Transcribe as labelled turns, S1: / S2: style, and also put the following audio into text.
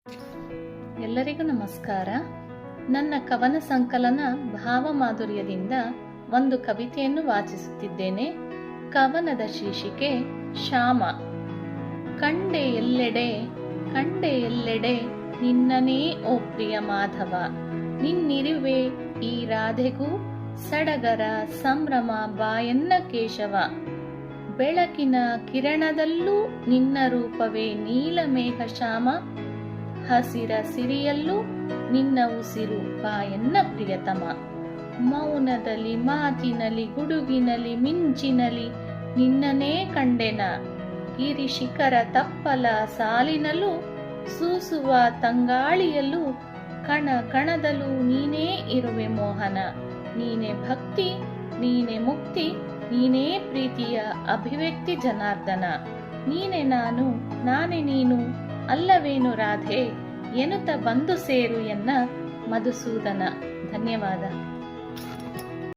S1: ಎಲ್ಲರಿಗೂ ನಮಸ್ಕಾರ. ನನ್ನ ಕವನ ಸಂಕಲನ ಭಾವಮಾಧುರ್ಯದಿಂದ ಒಂದು ಕವಿತೆಯನ್ನು ವಾಚಿಸುತ್ತಿದ್ದೇನೆ. ಕವನದ ಶೀರ್ಷಿಕೆ ಶ್ಯಾಮ. ಕಂಡೆ ಎಲ್ಲೆಡೆ ನಿನ್ನನೇ ಓ ಪ್ರಿಯ ಮಾಧವ, ನಿನ್ನಿರುವೆ ಈ ರಾಧೆಗೂ ಸಡಗರ ಸಂಭ್ರಮ ಬಾಯನ್ನ ಕೇಶವ. ಬೆಳಕಿನ ಕಿರಣದಲ್ಲೂ ನಿನ್ನ ರೂಪವೇ ನೀಲಮೇಘ ಶ್ಯಾಮ, ಹಸಿರ ಸಿರಿಯಲ್ಲೂ ನಿನ್ನ ಉಸಿರು ಬಾಯನ್ನ ಪ್ರಿಯತಮ. ಮೌನದಲ್ಲಿ ಮಾತಿನಲ್ಲಿ ಗುಡುಗಿನಲ್ಲಿ ಮಿಂಚಿನಲ್ಲಿ ನಿನ್ನನೇ ಕಂಡೆನ, ಗಿರಿ ಶಿಖರ ತಪ್ಪಲ ಸಾಲಿನಲ್ಲೂ ಸೂಸುವ ತಂಗಾಳಿಯಲ್ಲೂ ಕಣ ಕಣದಲ್ಲೂ ನೀನೇ ಇರುವೆ ಮೋಹನ. ನೀನೇ ಭಕ್ತಿ, ನೀನೇ ಮುಕ್ತಿ, ನೀನೇ ಪ್ರೀತಿಯ ಅಭಿವ್ಯಕ್ತಿ ಜನಾರ್ದನ. ನೀನೆ ನಾನು, ನಾನೇ ನೀನು, ಅಲ್ಲವೇನು ರಾಧೆ ಎನ್ನುತ್ತ ಬಂದು ಸೇರು ಎನ್ನ ಮಧುಸೂದನ. ಧನ್ಯವಾದ.